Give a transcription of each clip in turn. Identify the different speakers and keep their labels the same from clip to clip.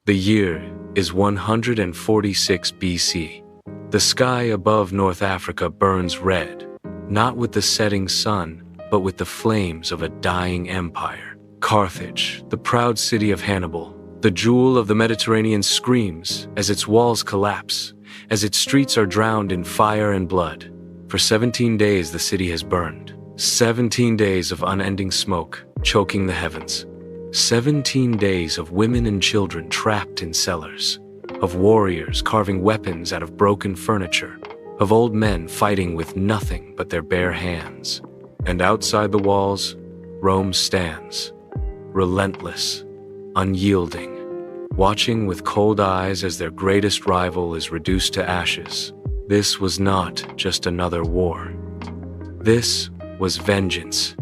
Speaker 1: The year is 146 BC. The sky above North Africa burns red, not with the setting sun, but with the flames of a dying empire. Carthage, the proud city of Hannibal, the jewel of the Mediterranean, screams as its walls collapse, as its streets are drowned in fire and blood. For 17 days the city has burned. 17 days of unending smoke, choking the heavens. 17 days of women and children trapped in cellars, of warriors carving weapons out of broken furniture, of old men fighting with nothing but their bare hands. And outside the walls, Rome stands, relentless, unyielding, watching with cold eyes as their greatest rival is reduced to ashes. This was not just another war. This was vengeance.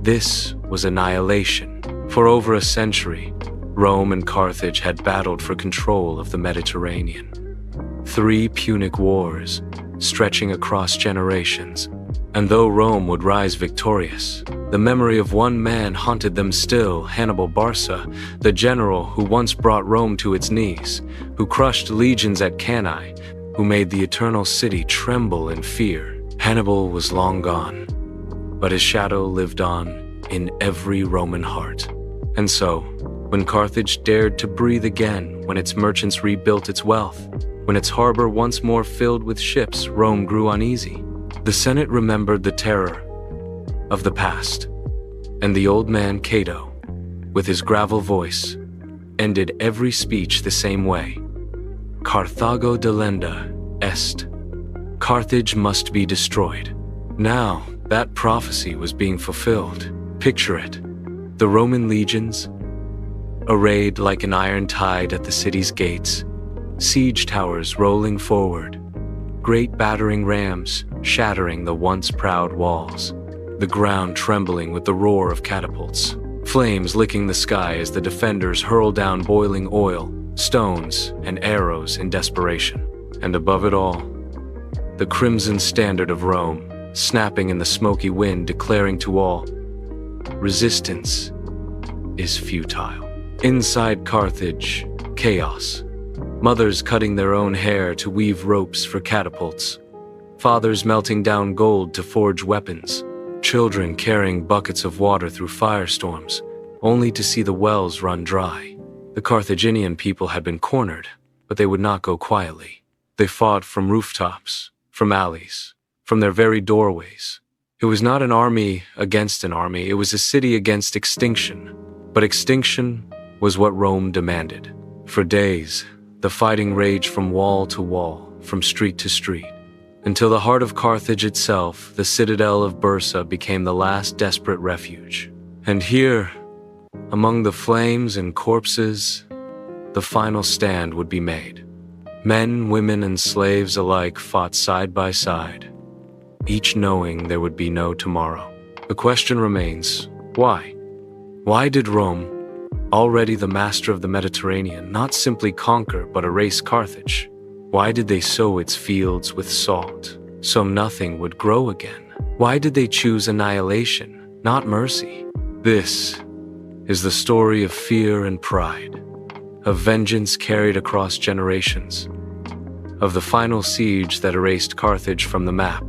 Speaker 1: This was annihilation. For over a century, Rome and Carthage had battled for control of the Mediterranean. 3 Punic Wars, stretching across generations. And though Rome would rise victorious, the memory of one man haunted them still: Hannibal Barca, the general who once brought Rome to its knees, who crushed legions at Cannae, who made the eternal city tremble in fear. Hannibal was long gone, but his shadow lived on in every Roman heart. And so, when Carthage dared to breathe again, when its merchants rebuilt its wealth, when its harbor once more filled with ships, Rome grew uneasy. The Senate remembered the terror of the past, and the old man Cato, with his gravel voice, ended every speech the same way. Carthago delenda est. Carthage must be destroyed. Now, that prophecy was being fulfilled. Picture it. The Roman legions, arrayed like an iron tide at the city's gates, siege towers rolling forward, great battering rams shattering the once proud walls, the ground trembling with the roar of catapults, flames licking the sky as the defenders hurl down boiling oil, stones, and arrows in desperation. And above it all, the crimson standard of Rome, snapping in the smoky wind, declaring to all, resistance is futile. Inside Carthage, chaos. Mothers cutting their own hair to weave ropes for catapults. Fathers melting down gold to forge weapons. Children carrying buckets of water through firestorms, only to see the wells run dry. The Carthaginian people had been cornered, but they would not go quietly. They fought from rooftops, from alleys, from their very doorways. It was not an army against an army, it was a city against extinction. But extinction was what Rome demanded. For days, the fighting raged from wall to wall, from street to street, until the heart of Carthage itself, the citadel of Bursa, became the last desperate refuge. And here, among the flames and corpses, the final stand would be made. Men, women, and slaves alike fought side by side, each knowing there would be no tomorrow. The question remains, why? Why did Rome, already the master of the Mediterranean, not simply conquer but erase Carthage? Why did they sow its fields with salt, so nothing would grow again? Why did they choose annihilation, not mercy? This is the story of fear and pride, of vengeance carried across generations, of the final siege that erased Carthage from the map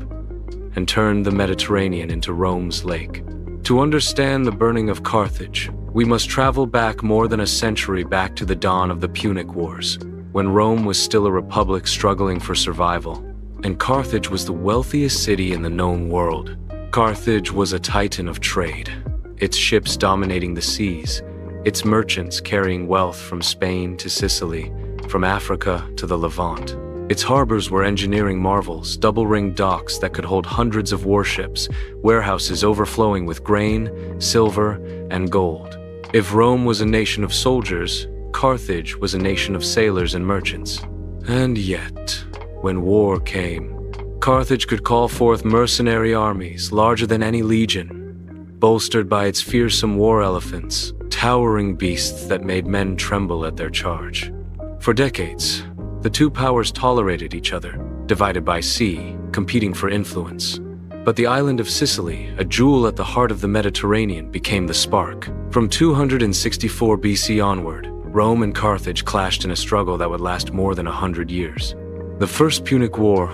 Speaker 1: and turned the Mediterranean into Rome's lake. To understand the burning of Carthage, we must travel back more than a century, back to the dawn of the Punic Wars, when Rome was still a republic struggling for survival, and Carthage was the wealthiest city in the known world. Carthage was a titan of trade, its ships dominating the seas, its merchants carrying wealth from Spain to Sicily, from Africa to the Levant. Its harbors were engineering marvels, double-ringed docks that could hold hundreds of warships, warehouses overflowing with grain, silver, and gold. If Rome was a nation of soldiers, Carthage was a nation of sailors and merchants. And yet, when war came, Carthage could call forth mercenary armies larger than any legion, bolstered by its fearsome war elephants, towering beasts that made men tremble at their charge. For decades, the two powers tolerated each other, divided by sea, competing for influence. But the island of Sicily, a jewel at the heart of the Mediterranean, became the spark. From 264 BC onward, Rome and Carthage clashed in a struggle that would last more than 100 years. The First Punic War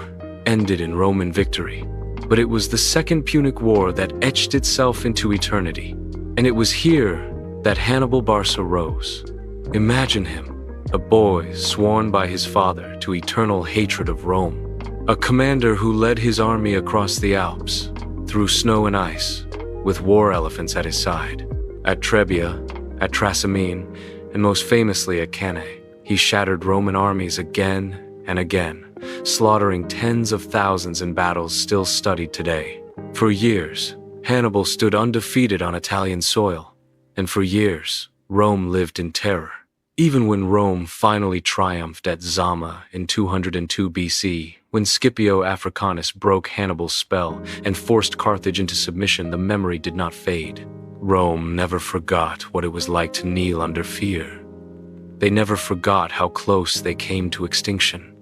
Speaker 1: ended in Roman victory, but it was the Second Punic War that etched itself into eternity. And it was here that Hannibal Barca rose. Imagine him, a boy sworn by his father to eternal hatred of Rome, a commander who led his army across the Alps, through snow and ice, with war elephants at his side. At Trebia, at Trasimene, and most famously at Cannae, he shattered Roman armies again and again, slaughtering tens of thousands in battles still studied today. For years, Hannibal stood undefeated on Italian soil, and for years, Rome lived in terror. Even when Rome finally triumphed at Zama in 202 BC, when Scipio Africanus broke Hannibal's spell and forced Carthage into submission, the memory did not fade. Rome never forgot what it was like to kneel under fear. They never forgot how close they came to extinction.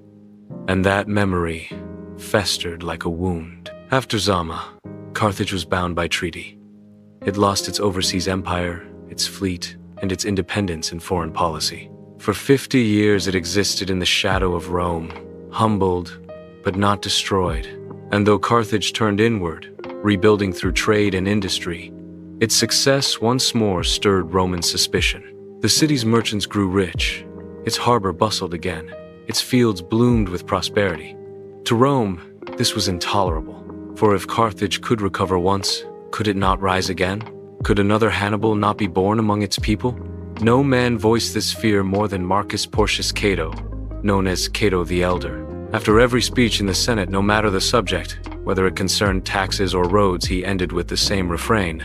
Speaker 1: And that memory festered like a wound. After Zama, Carthage was bound by treaty. It lost its overseas empire, its fleet, and its independence in foreign policy. For 50 years it existed in the shadow of Rome, humbled but not destroyed. And though Carthage turned inward, rebuilding through trade and industry, its success once more stirred Roman suspicion. The city's merchants grew rich, its harbor bustled again, its fields bloomed with prosperity. To Rome, this was intolerable, for if Carthage could recover once, could it not rise again? Could another Hannibal not be born among its people? No man voiced this fear more than Marcus Porcius Cato, known as Cato the Elder. After every speech in the Senate, no matter the subject, whether it concerned taxes or roads, he ended with the same refrain: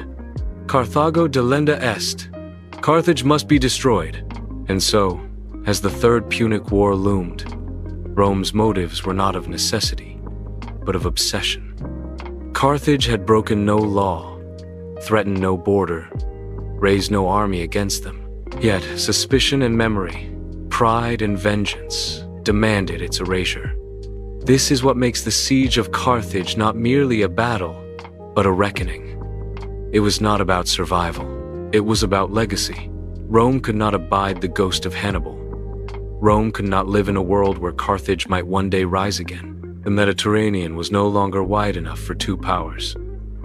Speaker 1: Carthago delenda est. Carthage must be destroyed. And so, as the Third Punic War loomed, Rome's motives were not of necessity, but of obsession. Carthage had broken no law, threatened no border, raised no army against them. Yet suspicion and memory, pride and vengeance demanded its erasure. This is what makes the siege of Carthage not merely a battle, but a reckoning. It was not about survival. It was about legacy. Rome could not abide the ghost of Hannibal. Rome could not live in a world where Carthage might one day rise again. The Mediterranean was no longer wide enough for two powers.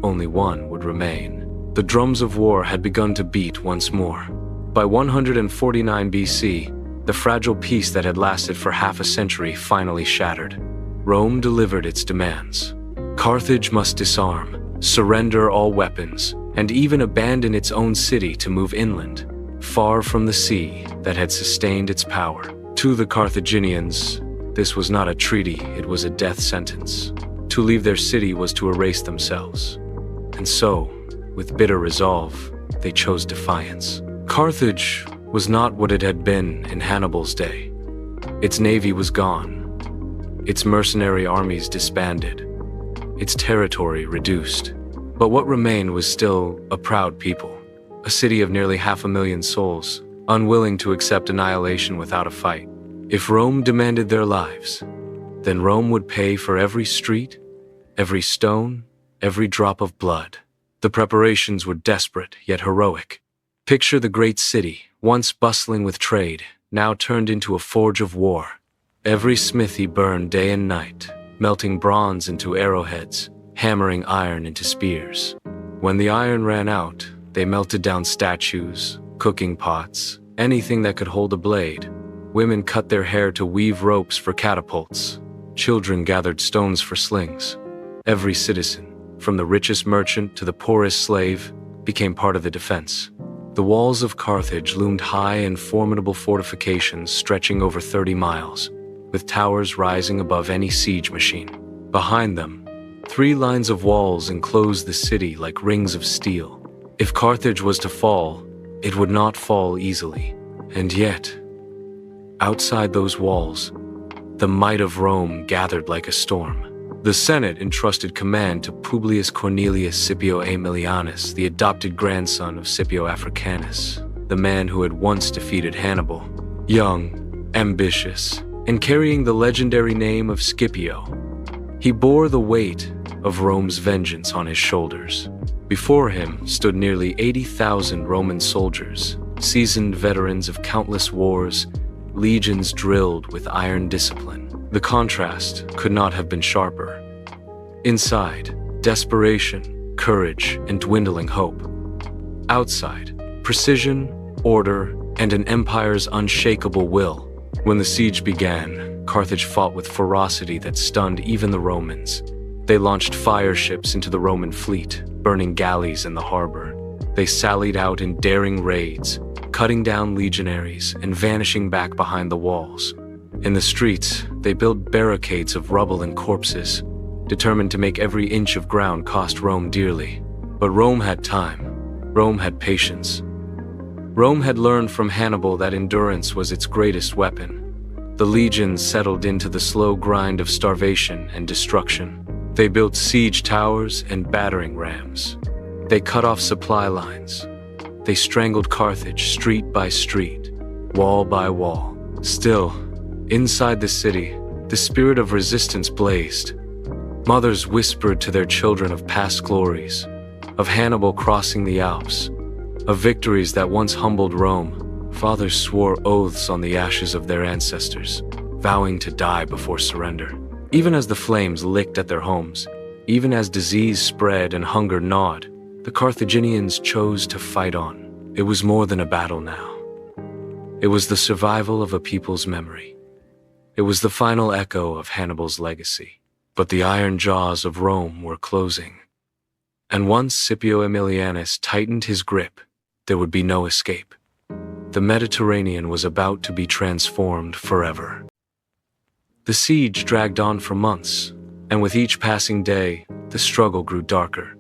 Speaker 1: Only one would remain. The drums of war had begun to beat once more. By 149 BC, the fragile peace that had lasted for half a century finally shattered. Rome delivered its demands. Carthage must disarm, surrender all weapons, and even abandon its own city to move inland, far from the sea that had sustained its power. To the Carthaginians, this was not a treaty, it was a death sentence. To leave their city was to erase themselves. And so, with bitter resolve, they chose defiance. Carthage was not what it had been in Hannibal's day. Its navy was gone, its mercenary armies disbanded, its territory reduced. But what remained was still a proud people, a city of nearly 500,000 souls, unwilling to accept annihilation without a fight. If Rome demanded their lives, then Rome would pay for every street, every stone, every drop of blood. The preparations were desperate yet heroic. Picture the great city, once bustling with trade, now turned into a forge of war. Every smithy burned day and night, melting bronze into arrowheads, hammering iron into spears. When the iron ran out, they melted down statues, cooking pots, anything that could hold a blade. Women cut their hair to weave ropes for catapults. Children gathered stones for slings. Every citizen, from the richest merchant to the poorest slave, became part of the defense. The walls of Carthage loomed high in formidable fortifications stretching over 30 miles, with towers rising above any siege machine. Behind them, 3 lines of walls enclosed the city like rings of steel. If Carthage was to fall, it would not fall easily. And yet, outside those walls, the might of Rome gathered like a storm. The Senate entrusted command to Publius Cornelius Scipio Aemilianus, the adopted grandson of Scipio Africanus, the man who had once defeated Hannibal. Young, ambitious, and carrying the legendary name of Scipio, he bore the weight of Rome's vengeance on his shoulders. Before him stood nearly 80,000 Roman soldiers, seasoned veterans of countless wars, legions drilled with iron discipline. The contrast could not have been sharper. Inside, desperation, courage, and dwindling hope. Outside, precision, order, and an empire's unshakable will. When the siege began, Carthage fought with ferocity that stunned even the Romans. They launched fire ships into the Roman fleet, burning galleys in the harbor. They sallied out in daring raids, cutting down legionaries and vanishing back behind the walls. In the streets, they built barricades of rubble and corpses, determined to make every inch of ground cost Rome dearly. But Rome had time. Rome had patience. Rome had learned from Hannibal that endurance was its greatest weapon. The legions settled into the slow grind of starvation and destruction. They built siege towers and battering rams. They cut off supply lines. They strangled Carthage street by street, wall by wall. Still, inside the city, the spirit of resistance blazed. Mothers whispered to their children of past glories, of Hannibal crossing the Alps, of victories that once humbled Rome. Fathers swore oaths on the ashes of their ancestors, vowing to die before surrender. Even as the flames licked at their homes, even as disease spread and hunger gnawed, the Carthaginians chose to fight on. It was more than a battle now. It was the survival of a people's memory. It was the final echo of Hannibal's legacy. But the iron jaws of Rome were closing. And once Scipio Aemilianus tightened his grip, there would be no escape. The Mediterranean was about to be transformed forever. The siege dragged on for months, and with each passing day, the struggle grew darker.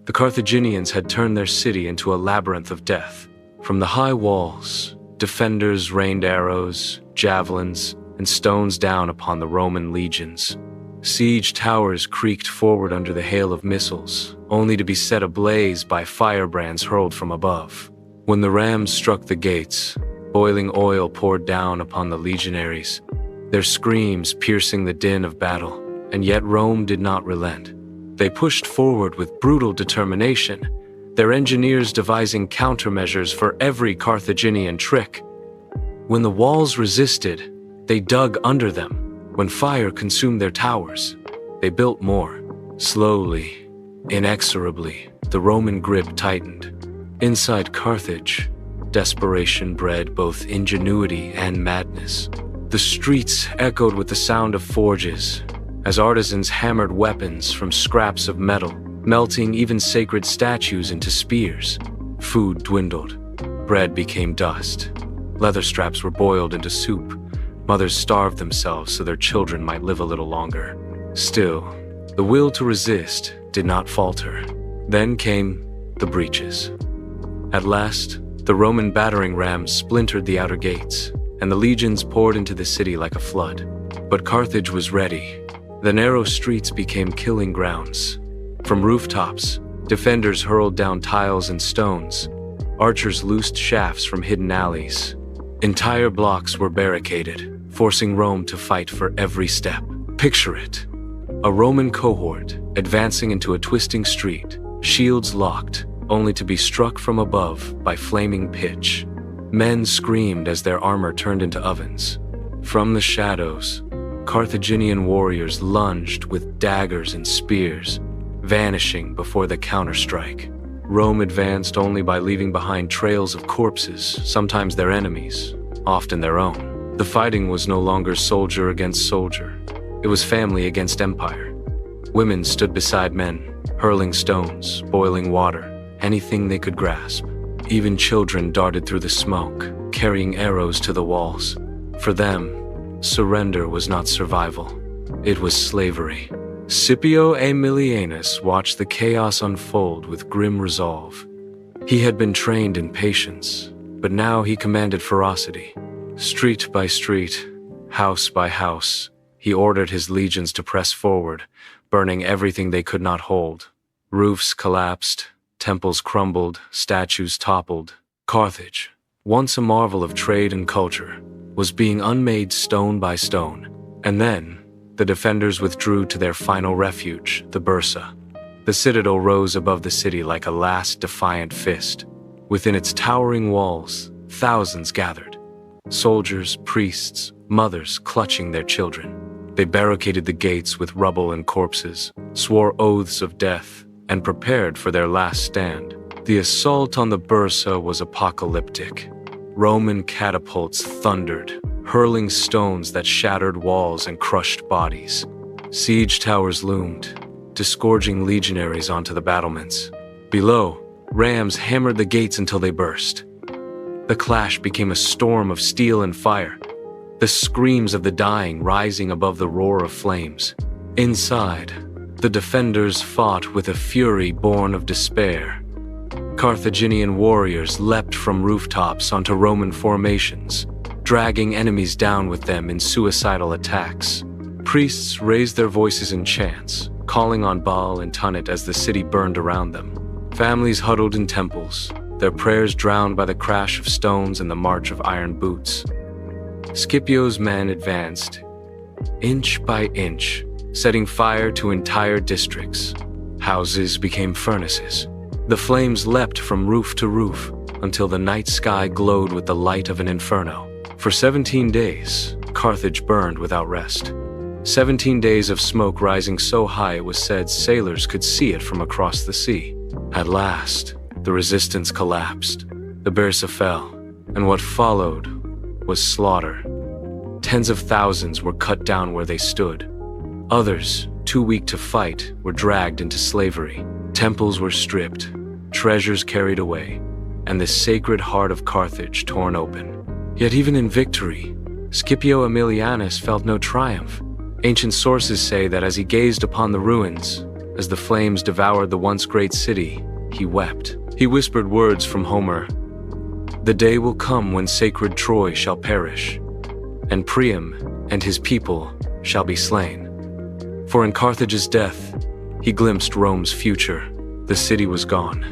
Speaker 1: The Carthaginians had turned their city into a labyrinth of death. From the high walls, defenders rained arrows, javelins, and stones down upon the Roman legions. Siege towers creaked forward under the hail of missiles, only to be set ablaze by firebrands hurled from above. When the rams struck the gates, boiling oil poured down upon the legionaries, their screams piercing the din of battle, and yet Rome did not relent. They pushed forward with brutal determination, their engineers devising countermeasures for every Carthaginian trick. When the walls resisted, they dug under them. When fire consumed their towers, they built more. Slowly, inexorably, the Roman grip tightened. Inside Carthage, desperation bred both ingenuity and madness. The streets echoed with the sound of forges, as artisans hammered weapons from scraps of metal, melting even sacred statues into spears. Food dwindled. Bread became dust. Leather straps were boiled into soup. Mothers starved themselves so their children might live a little longer. Still, the will to resist did not falter. Then came the breaches. At last, the Roman battering rams splintered the outer gates, and the legions poured into the city like a flood. But Carthage was ready. The narrow streets became killing grounds. From rooftops, defenders hurled down tiles and stones. Archers loosed shafts from hidden alleys. Entire blocks were barricaded, forcing Rome to fight for every step. Picture it. A Roman cohort advancing into a twisting street, shields locked, only to be struck from above by flaming pitch. Men screamed as their armor turned into ovens. From the shadows, Carthaginian warriors lunged with daggers and spears, vanishing before the counterstrike. Rome advanced only by leaving behind trails of corpses, sometimes their enemies, often their own. The fighting was no longer soldier against soldier. It was family against empire. Women stood beside men, hurling stones, boiling water, anything they could grasp. Even children darted through the smoke, carrying arrows to the walls. For them, surrender was not survival. It was slavery. Scipio Aemilianus watched the chaos unfold with grim resolve. He had been trained in patience, but now he commanded ferocity. Street by street, house by house, he ordered his legions to press forward, burning everything they could not hold. Roofs collapsed, temples crumbled, statues toppled. Carthage, once a marvel of trade and culture, was being unmade stone by stone. And then, the defenders withdrew to their final refuge, the Bursa. The citadel rose above the city like a last defiant fist. Within its towering walls, thousands gathered. Soldiers, priests, mothers clutching their children. They barricaded the gates with rubble and corpses, swore oaths of death, and prepared for their last stand. The assault on the Bursa was apocalyptic. Roman catapults thundered, hurling stones that shattered walls and crushed bodies. Siege towers loomed, disgorging legionaries onto the battlements. Below, rams hammered the gates until they burst. The clash became a storm of steel and fire, the screams of the dying rising above the roar of flames. Inside, the defenders fought with a fury born of despair. Carthaginian warriors leapt from rooftops onto Roman formations, dragging enemies down with them in suicidal attacks. Priests raised their voices in chants, calling on Baal and Tanit as the city burned around them. Families huddled in temples, their prayers drowned by the crash of stones and the march of iron boots. Scipio's men advanced, inch by inch, setting fire to entire districts. Houses became furnaces. The flames leapt from roof to roof until the night sky glowed with the light of an inferno. For 17 days, Carthage burned without rest. 17 days of smoke rising so high it was said sailors could see it from across the sea. At last, the resistance collapsed. The Bursa fell, and what followed was slaughter. Tens of thousands were cut down where they stood. Others, too weak to fight, were dragged into slavery. Temples were stripped, treasures carried away, and the sacred heart of Carthage torn open. Yet even in victory, Scipio Aemilianus felt no triumph. Ancient sources say that as he gazed upon the ruins, as the flames devoured the once great city, he wept. He whispered words from Homer, "The day will come when sacred Troy shall perish, and Priam and his people shall be slain." For in Carthage's death, he glimpsed Rome's future. The city was gone,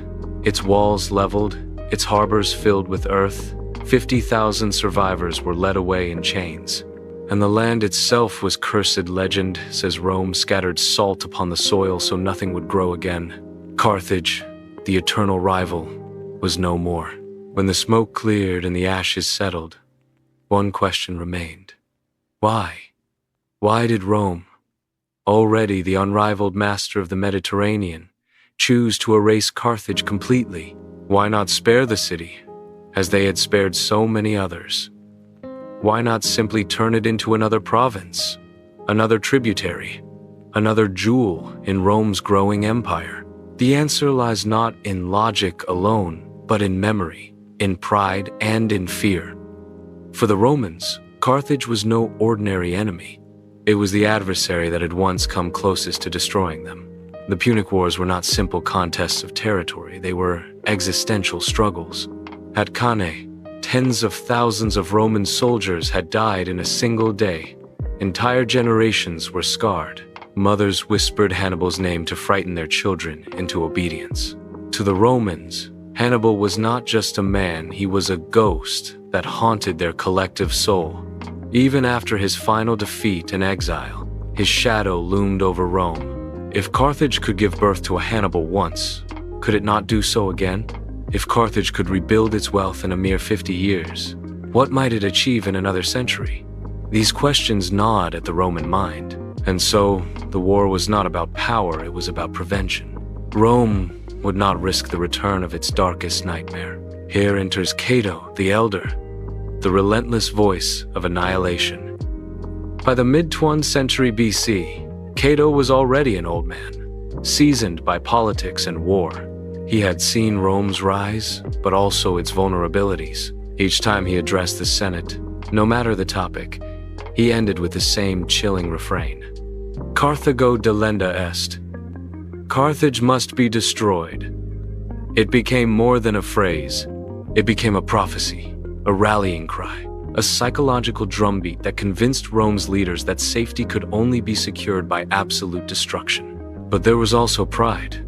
Speaker 1: its walls leveled, its harbors filled with earth. 50,000 survivors were led away in chains. And the land itself was cursed. Legend says Rome scattered salt upon the soil so nothing would grow again. Carthage, the eternal rival, was no more. When the smoke cleared and the ashes settled, one question remained. Why? Why did Rome, already the unrivaled master of the Mediterranean, choose to erase Carthage completely? Why not spare the city, as they had spared so many others? Why not simply turn it into another province, another tributary, another jewel in Rome's growing empire? The answer lies not in logic alone, but in memory, in pride, and in fear. For the Romans, Carthage was no ordinary enemy. It was the adversary that had once come closest to destroying them. The Punic Wars were not simple contests of territory, they were existential struggles. At Cannae, tens of thousands of Roman soldiers had died in a single day. Entire generations were scarred. Mothers whispered Hannibal's name to frighten their children into obedience. To the Romans, Hannibal was not just a man, he was a ghost that haunted their collective soul. Even after his final defeat and exile, his shadow loomed over Rome. If Carthage could give birth to a Hannibal once, could it not do so again? If Carthage could rebuild its wealth in a mere 50 years, what might it achieve in another century? These questions gnawed at the Roman mind. And so, the war was not about power, it was about prevention. Rome would not risk the return of its darkest nightmare. Here enters Cato, the Elder, the relentless voice of annihilation. By the mid-1st century BC, Cato was already an old man, seasoned by politics and war. He had seen Rome's rise, but also its vulnerabilities. Each time he addressed the Senate, no matter the topic, he ended with the same chilling refrain. Carthago delenda est. Carthage must be destroyed. It became more than a phrase. It became a prophecy, a rallying cry, a psychological drumbeat that convinced Rome's leaders that safety could only be secured by absolute destruction. But there was also pride.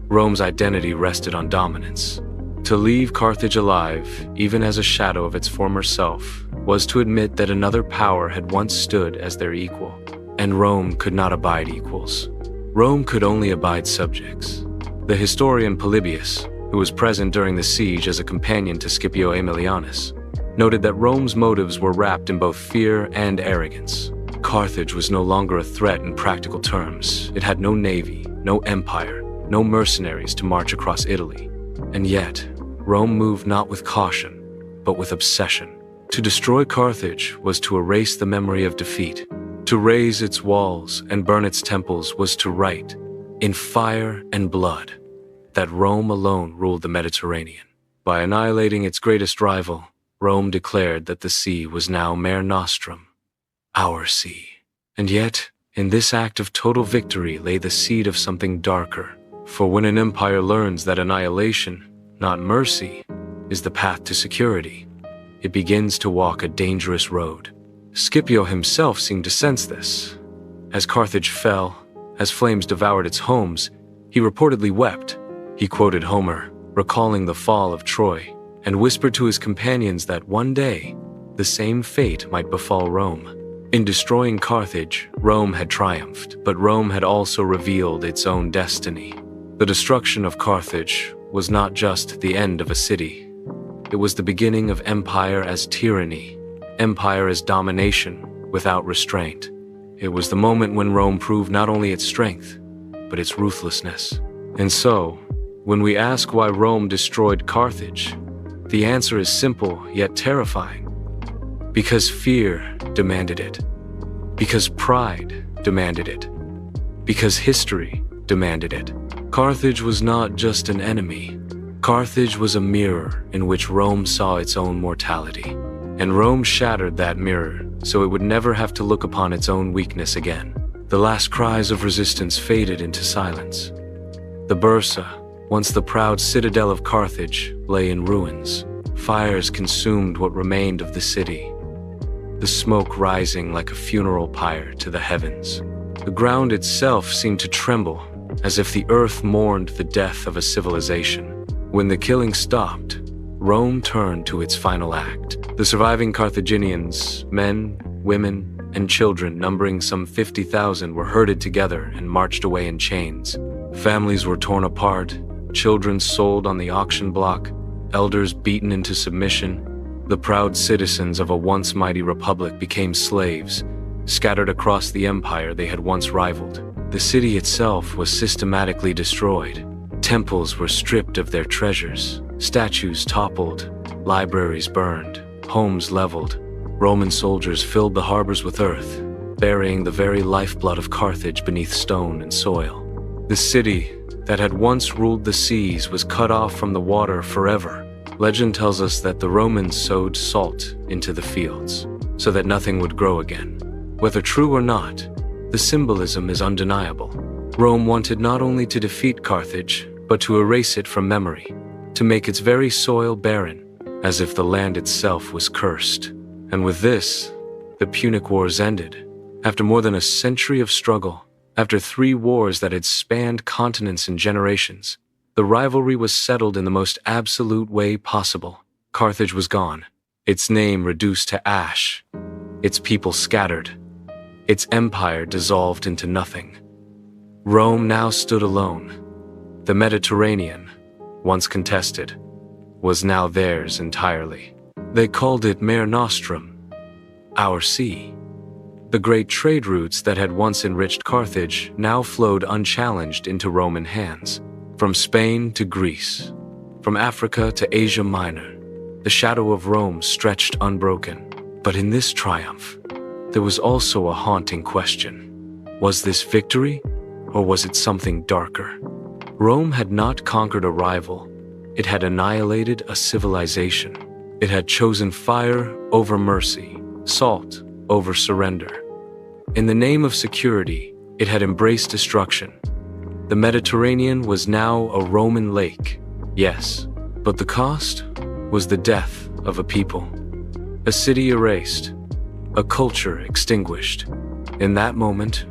Speaker 1: Rome's identity rested on dominance. To leave Carthage alive, even as a shadow of its former self, was to admit that another power had once stood as their equal. And Rome could not abide equals. Rome could only abide subjects. The historian Polybius, who was present during the siege as a companion to Scipio Aemilianus, noted that Rome's motives were wrapped in both fear and arrogance. Carthage was no longer a threat in practical terms. It had no navy, no empire, no mercenaries to march across Italy. And yet, Rome moved not with caution, but with obsession. To destroy Carthage was to erase the memory of defeat. To raze its walls and burn its temples was to write, in fire and blood, that Rome alone ruled the Mediterranean. By annihilating its greatest rival, Rome declared that the sea was now Mare Nostrum, our sea. And yet, in this act of total victory lay the seed of something darker. For when an empire learns that annihilation, not mercy, is the path to security, it begins to walk a dangerous road. Scipio himself seemed to sense this. As Carthage fell, as flames devoured its homes, he reportedly wept. He quoted Homer, recalling the fall of Troy, and whispered to his companions that one day, the same fate might befall Rome. In destroying Carthage, Rome had triumphed, but Rome had also revealed its own destiny. The destruction of Carthage was not just the end of a city. It was the beginning of empire as tyranny, empire as domination without restraint. It was the moment when Rome proved not only its strength, but its ruthlessness. And so, when we ask why Rome destroyed Carthage, the answer is simple yet terrifying. Because fear demanded it. Because pride demanded it. Because history demanded it. Carthage was not just an enemy. Carthage was a mirror in which Rome saw its own mortality. And Rome shattered that mirror so it would never have to look upon its own weakness again. The last cries of resistance faded into silence. The Bursa, once the proud citadel of Carthage, lay in ruins. Fires consumed what remained of the city, the smoke rising like a funeral pyre to the heavens. The ground itself seemed to tremble, as if the earth mourned the death of a civilization. When the killing stopped, Rome turned to its final act. The surviving Carthaginians, men, women, and children numbering some 50,000 were herded together and marched away in chains. Families were torn apart, children sold on the auction block, elders beaten into submission. The proud citizens of a once mighty republic became slaves, scattered across the empire they had once rivaled. The city itself was systematically destroyed. Temples were stripped of their treasures, statues toppled, libraries burned, homes leveled. Roman soldiers filled the harbors with earth, burying the very lifeblood of Carthage beneath stone and soil. The city that had once ruled the seas was cut off from the water forever. Legend tells us that the Romans sowed salt into the fields, so that nothing would grow again. Whether true or not, the symbolism is undeniable. Rome wanted not only to defeat Carthage, but to erase it from memory, to make its very soil barren, as if the land itself was cursed. And with this, the Punic Wars ended. After more than a century of struggle, after 3 wars that had spanned continents and generations, the rivalry was settled in the most absolute way possible. Carthage was gone, its name reduced to ash, its people scattered, its empire dissolved into nothing. Rome now stood alone. The Mediterranean, once contested, was now theirs entirely. They called it Mare Nostrum, our sea. The great trade routes that had once enriched Carthage now flowed unchallenged into Roman hands. From Spain to Greece, from Africa to Asia Minor, the shadow of Rome stretched unbroken. But in this triumph, there was also a haunting question. Was this victory, or was it something darker? Rome had not conquered a rival. It had annihilated a civilization. It had chosen fire over mercy, salt over surrender. In the name of security, it had embraced destruction. The Mediterranean was now a Roman lake, yes, but the cost was the death of a people. A city erased, a culture extinguished. In that moment,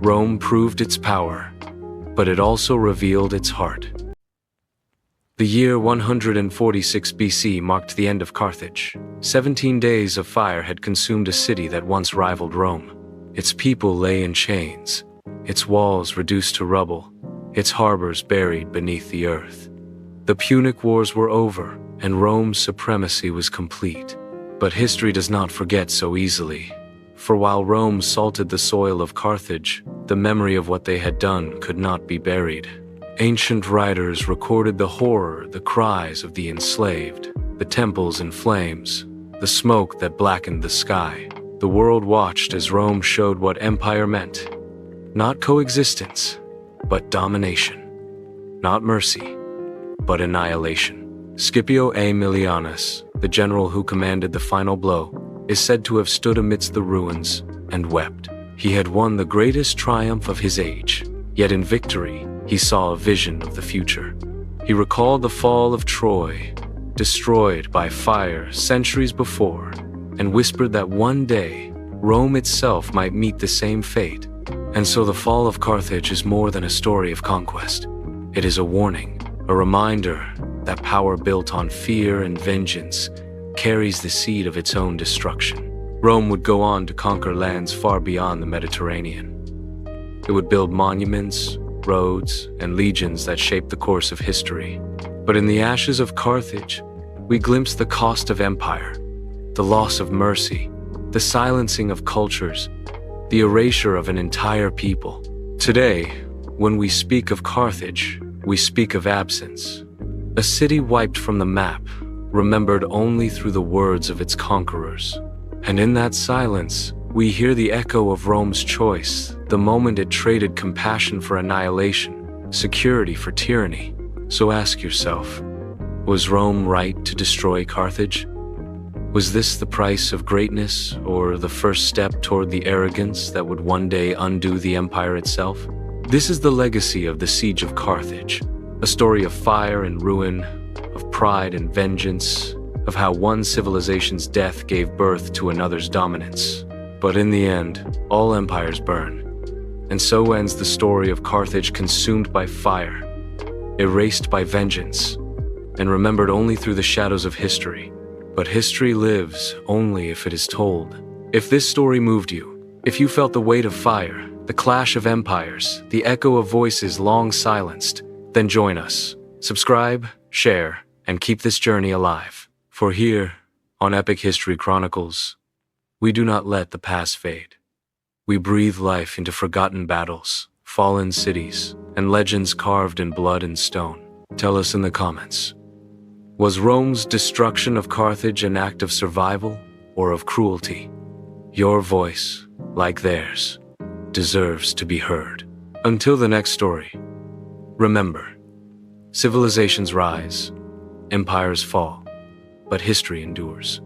Speaker 1: Rome proved its power, but it also revealed its heart. The year 146 BC marked the end of Carthage. 17 days of fire had consumed a city that once rivaled Rome. Its people lay in chains, its walls reduced to rubble, its harbors buried beneath the earth. The Punic Wars were over, and Rome's supremacy was complete. But history does not forget so easily. For while Rome salted the soil of Carthage, the memory of what they had done could not be buried. Ancient writers recorded the horror, the cries of the enslaved, the temples in flames, the smoke that blackened the sky. The world watched as Rome showed what empire meant. Not coexistence, but domination. Not mercy, but annihilation. Scipio Aemilianus, the general who commanded the final blow, is said to have stood amidst the ruins and wept. He had won the greatest triumph of his age, yet in victory, he saw a vision of the future. He recalled the fall of Troy, destroyed by fire centuries before, and whispered that one day, Rome itself might meet the same fate. And so the fall of Carthage is more than a story of conquest. It is a warning, a reminder that power built on fear and vengeance carries the seed of its own destruction. Rome would go on to conquer lands far beyond the Mediterranean. It would build monuments, roads, and legions that shaped the course of history. But in the ashes of Carthage, we glimpse the cost of empire, the loss of mercy, the silencing of cultures, the erasure of an entire people. Today, when we speak of Carthage, we speak of absence. A city wiped from the map, remembered only through the words of its conquerors. And in that silence, we hear the echo of Rome's choice, the moment it traded compassion for annihilation, security for tyranny. So ask yourself, was Rome right to destroy Carthage? Was this the price of greatness, or the first step toward the arrogance that would one day undo the empire itself? This is the legacy of the siege of Carthage, a story of fire and ruin, of pride and vengeance, of how one civilization's death gave birth to another's dominance. But in the end, all empires burn. And so ends the story of Carthage, consumed by fire, erased by vengeance, and remembered only through the shadows of history. But history lives only if it is told. If this story moved you, if you felt the weight of fire, the clash of empires, the echo of voices long silenced, then join us. Subscribe, share, and keep this journey alive. For here, on Epic History Chronicles, we do not let the past fade. We breathe life into forgotten battles, fallen cities, and legends carved in blood and stone. Tell us in the comments. Was Rome's destruction of Carthage an act of survival or of cruelty? Your voice, like theirs, deserves to be heard. Until the next story, remember, civilizations rise, empires fall, but history endures.